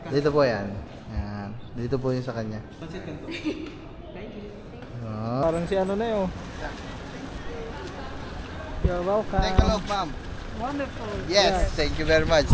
Dito po yan. Yan. Dito po yung sa kanya. Parang si ano na yun. You're welcome. Take a look, ma'am. Wonderful. Yes, thank you very much.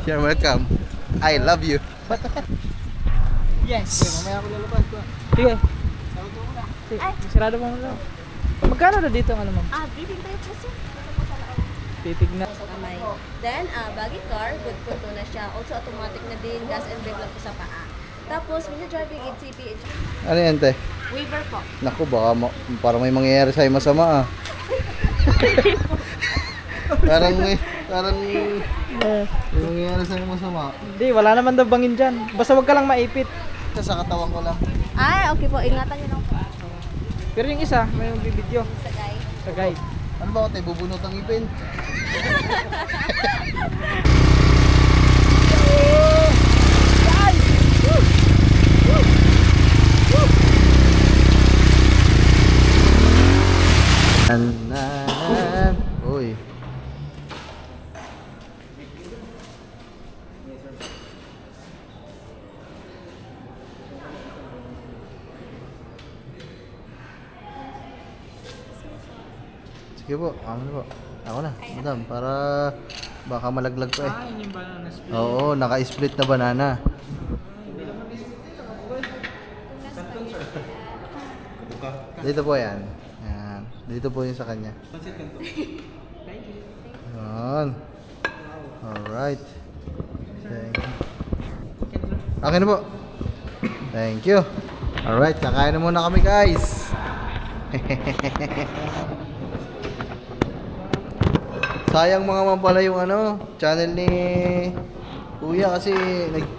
You're welcome. I love you. Yes. Okay, mamaya ako lalabas ko. Sige. Sige. Sarado mo muna. Magkano na dito ang ano, ma'am? Briefing tayo po sir. Titignan. Sa kamay. Then, baggy car, good for na siya. Also automatic na din, gas and brake lang po sa paa. Tapos, when you're driving in CPH, Ano yan, te? waiver po. Naku, baka parang may mangyayari sa'yo masama ah. parang may mangyayari sa'yo masama. Hindi, wala naman daw bangin dyan. Basta wag ka lang maipit. Sa katawan ko lang. Ay, okay po. Ingatan niyo lang po. Pero yung isa, may bibidyo Sa guide. sa guide. Ano ba ako, te? Bubunot ang ipin? Uy. Sige po, ano po? Ako na, madam, para baka malaglag pa eh. Yun yung banana split. Oo, naka-split na banana. Dito po yan. Yan. Dito po yung sa kanya. Yan. Alright. Thank you. Akin na po. Thank you. Alright, kakain na muna kami guys. Sayang mga pala yung ano, channel ni Kuya kasi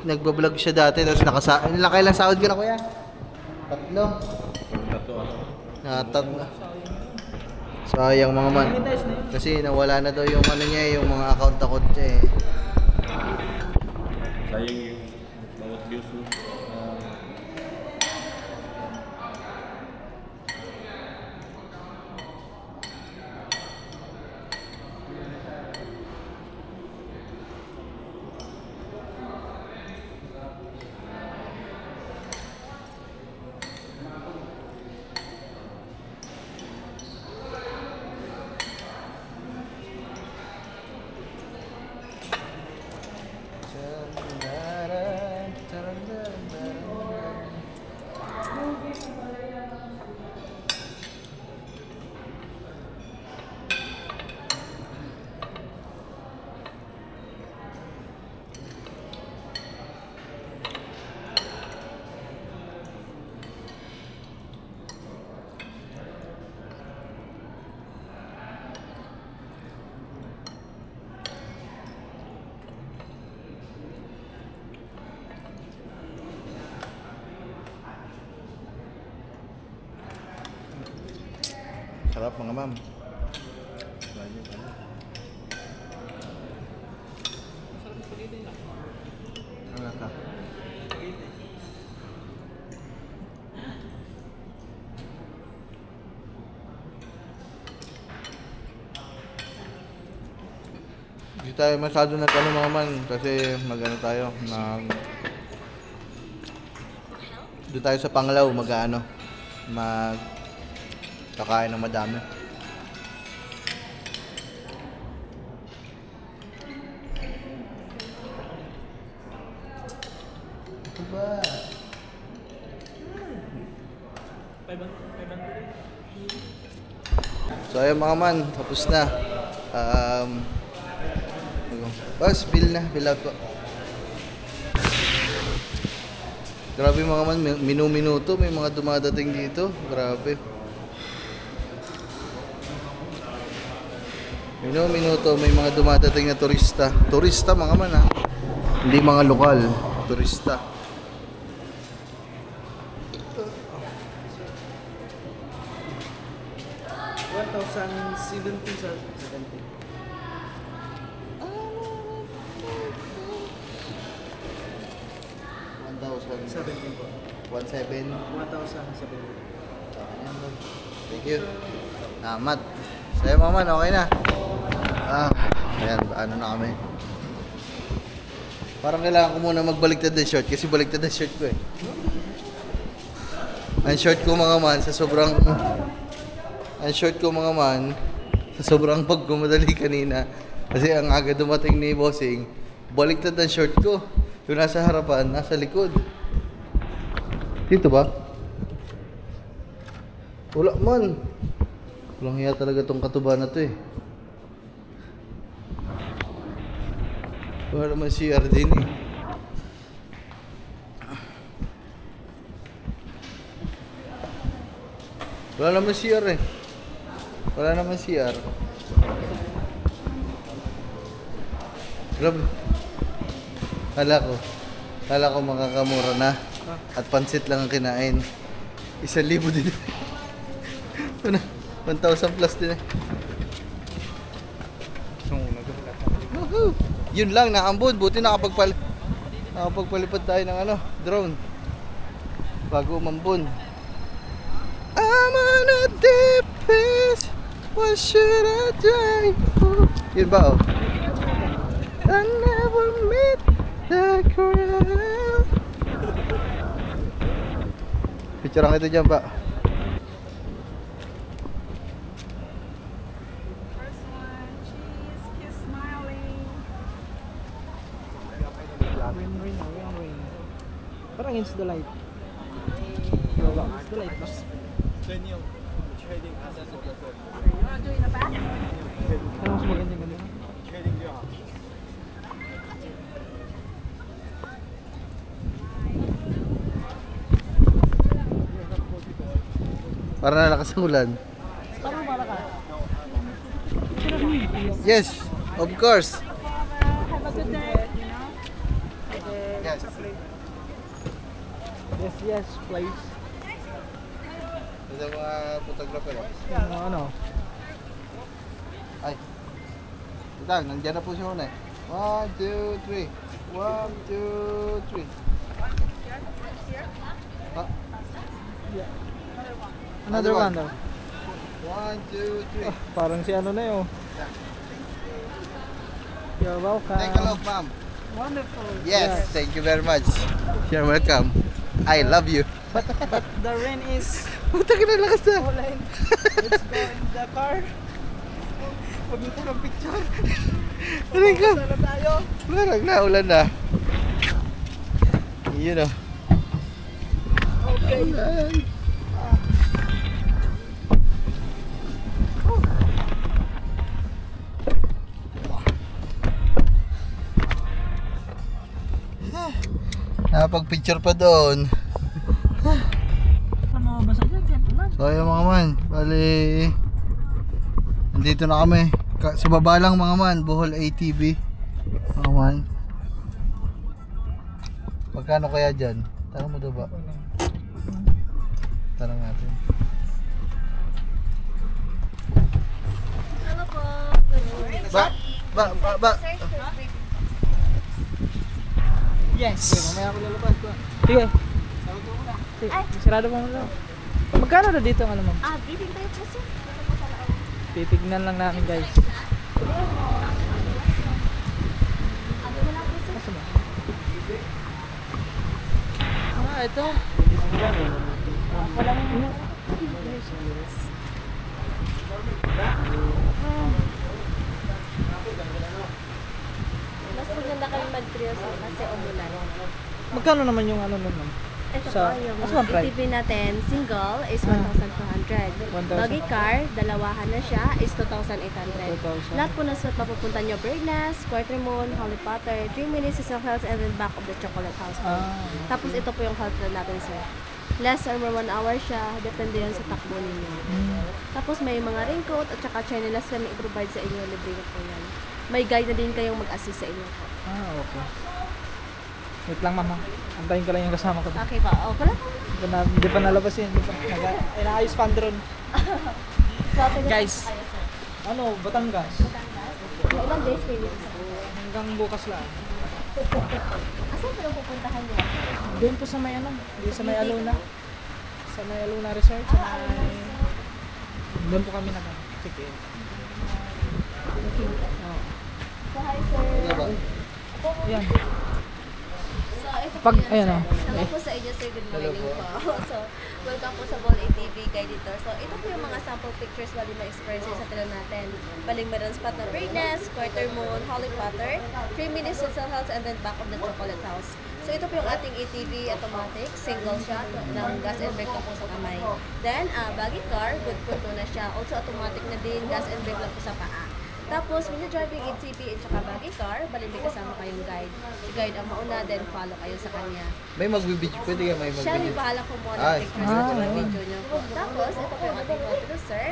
nagbablog siya dati tapos kailan sahod ka na Kuya? Tatlo. Tatlo. Sayang mga man. Kasi nawala na daw yung ano niya, yung mga account niya eh. Sayang yung bawat views mo. Sarap mga ma'am. Ano ka? Hindi tayo masyado nagano mga man kasi magano tayo doon tayo sa Panglao kakain ng madami. Ito ba? So ayun mga man, tapos na. Bas, bill out po. Grabe mga man, minuto may mga dumadating dito. Grabe. Minuto may mga dumadating na turista. Turista mga man ha. Hindi mga lokal, turista. $1,070 sa 70. 17 po. 1,700. 1,070. Thank you. Salamat. Sa'yo maman, okay na. Ayan, ano na kami. Parang kailangan ko muna magbaliktad ng short kasi baliktad ang short ko eh. Ang short ko mga man sa sobrang... Ang short ko mga man sa sobrang pagkumadali kanina. Kasi ang aga dumating ni Bossing, baliktad ang short ko. Yung nasa harapan, nasa likod. Dito ba? Wala man. Walang hiya talaga tong katuba na to eh. Wala naman CR din eh. Wala naman CR eh. Wala naman CR. Grabe. Kala ko makakamura na. At pansit lang ang kinain. 1,000 din. 1,000 plus din eh. Woohoo! Yun lang, naambon. Buti nakapagpalipad tayo ng drone. Bago umambon. I'm on a deep place. What should I try for? Yun ba oh? I never met that girl. Picture ang ito dyan pa. First one, cheese, kiss smiling. Win. Parang against the light. Against the light, boss. You wanna do it in the back? Ano mas maganda yung ganun? Para nalakas ang ulan. Parang malakas. Yes, of course. Have a good day. Yes. Yes, please. Ito mga photographer. Ano? Ay. Ito, nandiyan na po siya una eh. 1, 2, 3. 1, 2, 3. Ah, Another one daw. 1, 2, 3. Parang si ano na yun. You're welcome. Take a look, ma'am. Wonderful. Yes, thank you very much. You're welcome. I love you. But the rain is Puta ka na lakas na. falling. Let's go in the car. Pagpunta ng picture. Aray ka. Saan na tayo? Marag na, ulan na. Yun o. Okay. Ulan. Nakapag-picture pa doon. Saan mga basa dyan? Gentleman. So ayun mga man, bali nandito na kami sa baba lang mga man, Bohol ATV mga man. Magkano kaya dyan? Tanong mo daw ba? Tanong natin. Hello po. Ba Yes. Okay, mamaya ako lalabas ko. Sige. Sige, sarado mo muna. Magkano na dito ang ano ma'am? Briefing tayo po sir. Ito po sa loob. Titignan lang namin guys. Ano na lang po sir? Asa ba? Ito. Wala mo. Mas maganda kami mag-trio sir kasi umulan. Magkano naman yung ano nun ma'am? Ito Sa- po, yung mas one price? ATV natin, single is 1,200. 1,000. Buggy car, dalawahan na siya, is 2,800. 2,000. Lahat po ng spot mapupunta nyo, Birdnest, Quartermoon, Holy Potter, 3 minutes is Hills, and then back of the Chocolate House po. Tapos ito po yung health plan natin sir. Less or more 1 hour siya, depende yan sa takbo ninyo. Tapos may mga raincoat at saka chinelas kami i-provide sa inyo, libre ko po yan. May guide na din kayong mag-assist sa inyo po. Okay. Wait lang mama. Antayin ko lang yung kasama ko. Okay pa, oh, pala. Hindi pa nalabas yun. Inaayos pa drone. So, taga- Guys. kayo, sir. Ano, Batangas. Batangas. Ilang days kayo sa Hanggang bukas lang. Asan pa pupuntahan niyo? Doon po sa may ano, doon sa may Alona. Sa may Alona Resort. Sa may... Doon po kami nag-check-in. So, hi sir. Ano ba? Yan. ito Pag, po yan, ayun, sir. oh. Hello po sa inyo, sir. Good morning po. So, welcome po sa Ball ATV Guide Editor. So, ito po yung mga sample pictures bali mga experiences sa tila natin. Baling meron spot na Birdnest, Quarter Moon, Holy Potter, 3 minutes Cecil House, and then back of the Chocolate House. So, ito po yung ating ATV automatic, single shot ng gas and brake lang po sa kamay. Then, baggy car, good for na siya. Also, automatic na din, gas and brake lang po sa paa. Tapos, when you're driving ATV at saka baggy car, bali may kasama kayong guide. Si guide ang mauna, then follow kayo sa kanya. May magbibidyo. Pwede ka may Siya yung magbibidyo. bahala kumuha ng Ay. pictures at mga video niyo po. Tapos, ito po yung ating photo, sir.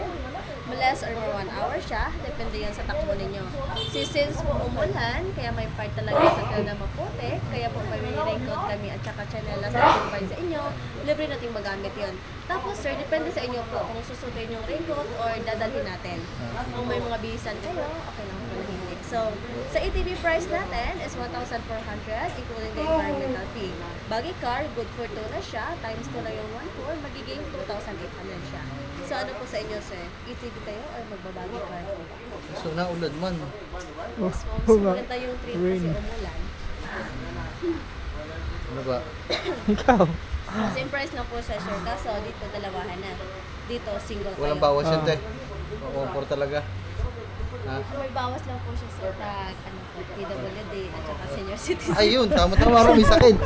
Less or more 1 hour siya. Depende yan sa takbo ninyo. Since po umulan, kaya may part talaga sa tayo na maputi. Kaya po may raincoat kami at saka chanelas na provide sa inyo. Libre nating magamit yon. Tapos, sir, depende sa inyo po kung susundin yung raincoat or dadalhin natin. Kung may mga bihisan kayo, okay lang po na hindi. So, sa ATV price natin is 1,400 including the environmental fee. Baggy car, good for 2 na siya, times 2 na yung 1,400, magiging 2,800 siya. So, ano po sa inyo, sir? ATV kayo or magbabaggy car? So, naulad man. Yes, ma'am. So, maganda yung trip kasi umulan. Ano ba? Ikaw. Same price lang po siya, sure. Kaso, dito dalawahan na. Dito, single kayo. Walang bawas yan, te. Comfort talaga. Ha? May bawas lang po siya, sir. Tag, ano po, PWD at saka senior citizen. Ayun, tama-tama rin, may sakit.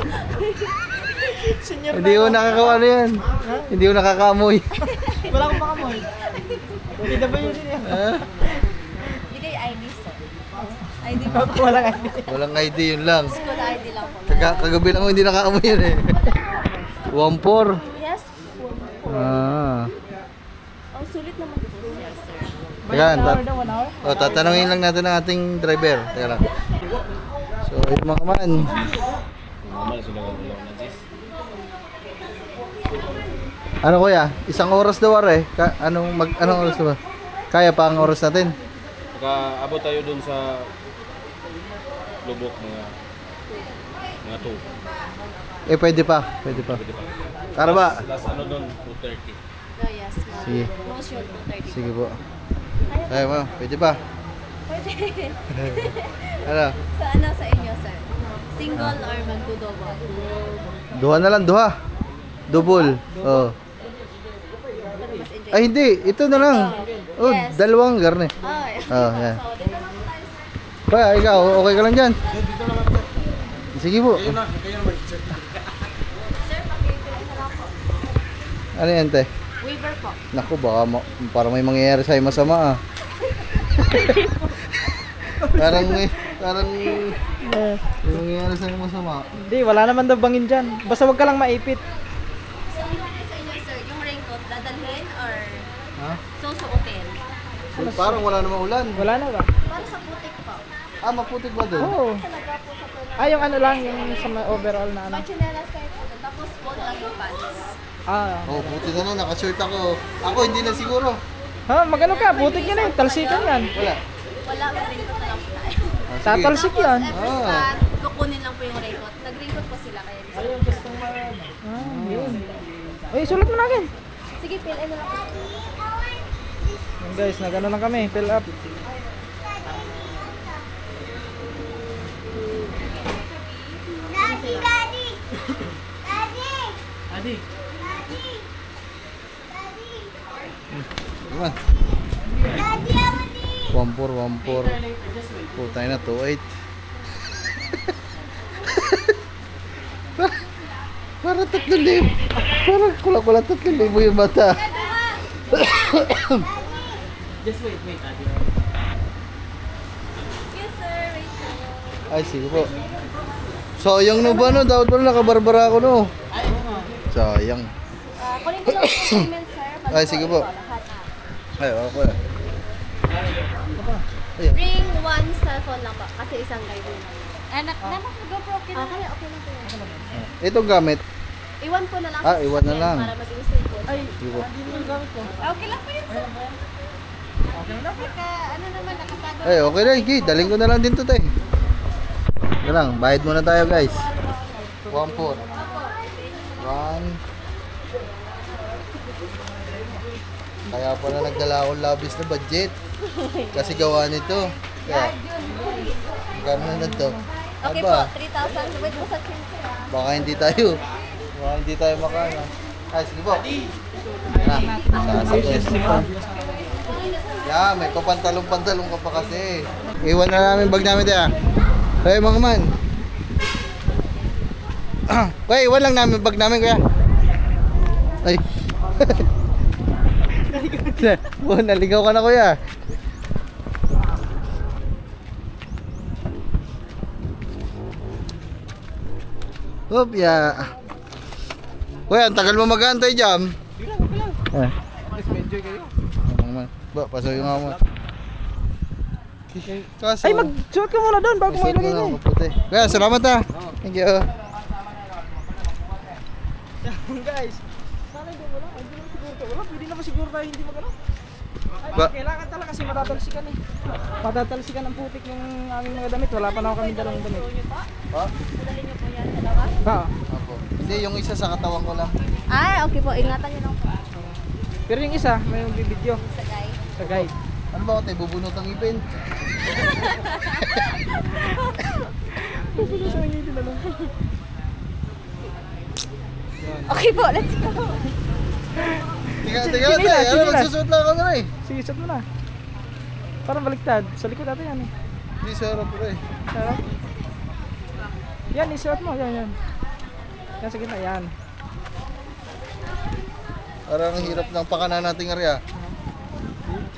Senior Hindi ko nakakaano yan. Hindi ko nakakamoy. Wala akong makamoy. PWD yan. Ha? Bigay ID, sir. ID po. Walang ID. Walang ID, yun lang. School ID lang po. Kagabi lang ako hindi nakaamoy yan eh. 1-4. Yes. Ah. Ang sulit naman po siya, sir. Teka, One hour? tatanungin lang natin ang ating driver. Teka lang. So, yun mga man. Normal sila ng ulang na Jis. Ano kuya? Isang oras daw are. Anong oras ba? Kaya pa ang oras natin? Pagka-abot tayo dun sa lubok mga 2. Pwede pa. Pwede pa. Pwede pa. Para ba? Last ano dun, 2:30. No, yes, ma'am. Sige. Most sure, 230. Sige po. Kaya mo, pwede pa. Pwede. Ano? Sa ano sa inyo, sir? Single or magdudobo? Duha na lang, duha. Double. Oh. Mas enjoy. Ay hindi, ito na lang. Oh, Yes. dalawang garne. Oh, yeah. Oh, yan. So, dito lang po tayo, sir. Kaya ikaw, okay ka lang dyan? Sige po. Sir, pakipilay na lang po. Ano yan, te? Waiver po. Naku, baka parang may mangyayari sa'yo masama ah. parang may mangyayari sa'yo masama. Hindi, wala naman daw bangin dyan. Basta wag ka lang maipit. So, ano sa inyo, sir? Yung raincoat, dadalhin or Ha? susuotin? So, parang wala namang ulan. Wala na ba? Para sa putik po. Maputik ba doon? Oo. Talaga po sa putik. Yung ano lang, yung sa overall na ano. Machinelas kayo po. Tapos, fold lang yung pants. Oh, buti na lang, nakashirt ako. Ako, hindi na siguro. Ha, magano ka? Butik yan eh. Talsikan yan. Wala. Wala, mag-raincoat na lang po tayo. Sige. Tatalsik yan. Every spot, kukunin lang po yung raincoat. Nag-raincoat po sila kaya. Yun. Uy, sulat mo na akin. Sige, fill in na lang po. Yan guys, nagano lang kami. Fill up. Diba? 1-4. Putay na, 2-8. Para 3,000. Parang kulang-kulang 3,000 yung mata. Yes, sir. Wait po. Ay, sige po. Sayang no ba no? Dapat pala nakabarbara ako no. Sayang. Kunin ko lang po yung payment, sir. Ay, sige po. Lahat. Ay, ako. Bring one cellphone lang po. Kasi isang guide yun. Anak, GoPro, okay lang. Okay lang po yan. Itong gamit. Iwan po na lang. Ah, sa iwan na sasakyan lang. Para maging safe po. Ay, Sige po. okay lang po yun, sir. Ano naman, nakatago. Ay, okay na. Sige, daling ko na lang din to tayo. Ito lang, bayad muna tayo guys. 1-4. 1. Kaya pala nagdala akong labis na budget. Kasi gawa nito. Kaya, gano'n na to. Okay Aba. po, 3,000. Wait po sa chinche ah. Baka hindi tayo makaano. Ay, sige po. Yeah, may papantalong-pantalong ka pa kasi. Iwan na namin bag namin tayo. Hey, mga man. Kuya, iwan lang namin bag namin, kuya. Ay. Naligaw ka na, kuya. Hop, ya. Kuya, ang tagal mo mag-aantay dyan. Enjoy kayo. Ba, pasoy nga mo. Kaso, Ay, mag-shot ka muna doon bago mo isuot ilagay na na ako, puti. Kuya, salamat ah. Thank you. Guys, sana hindi mo lang. Hindi naman siguro tayo. Wala, pwede naman siguro tayo hindi magano. Ay, Ba- kailangan talaga kasi matatalsikan eh. Matatalsikan ang putik ng aming mga damit. Wala pa na kami dalang damit. Ha? Dali niyo po yan, dalawa. Ba? Ako. Hindi, yung isa sa katawan ko lang. Ay, okay po. Ingatan niyo lang po. Pero yung isa, may video Sa guys. sa guide. Ano ba ako tayo, bubunot ang ipin? Okay po, let's go. Teka, Sige teka, na, teka. sige Ano, na. magsusuot lang ako na eh. Sige, shot mo na. Parang baliktad. Sa likod natin yan eh. Hindi, sarap ko eh. Sarap. Yan, isuot mo. Yan, yan. Yan sa gitna, yan. Parang hirap ng pakanan nating area.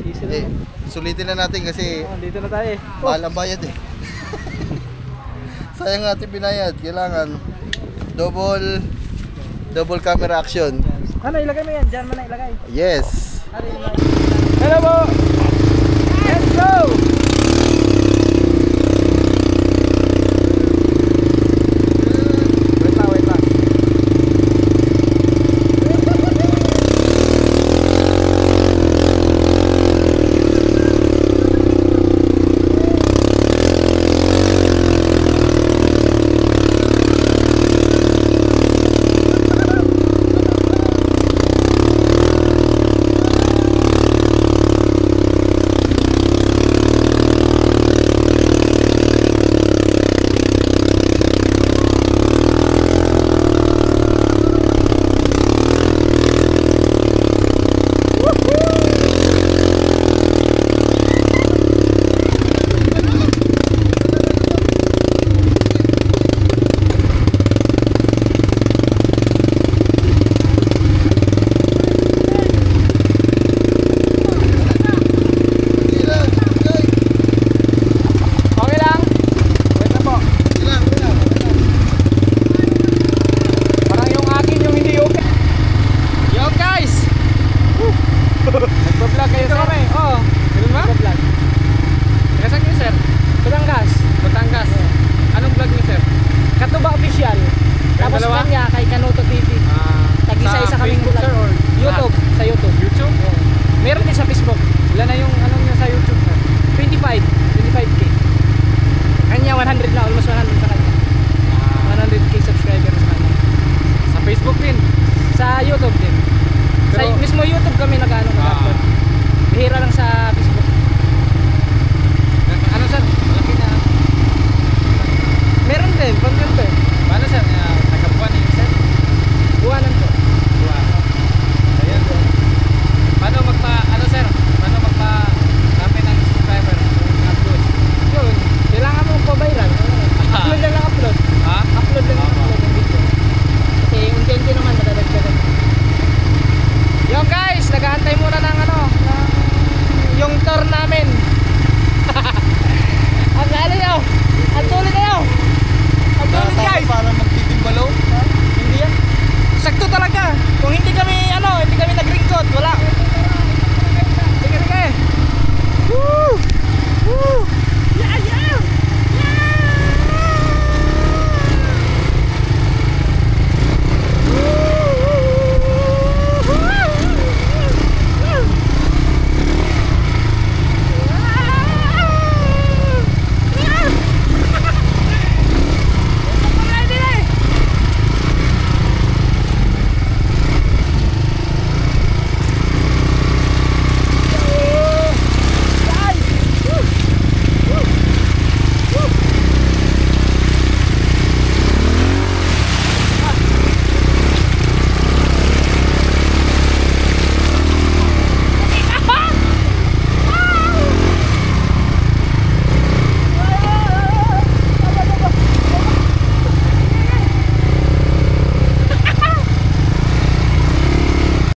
Easy Hindi, lang. sulitin na natin kasi Oh, dito na tayo eh. mahal ang bayad eh. Sayang natin binayad. Kailangan double camera action. Ano, ilagay mo yan. Diyan mo na ilagay. Yes. Hello po! Let's go!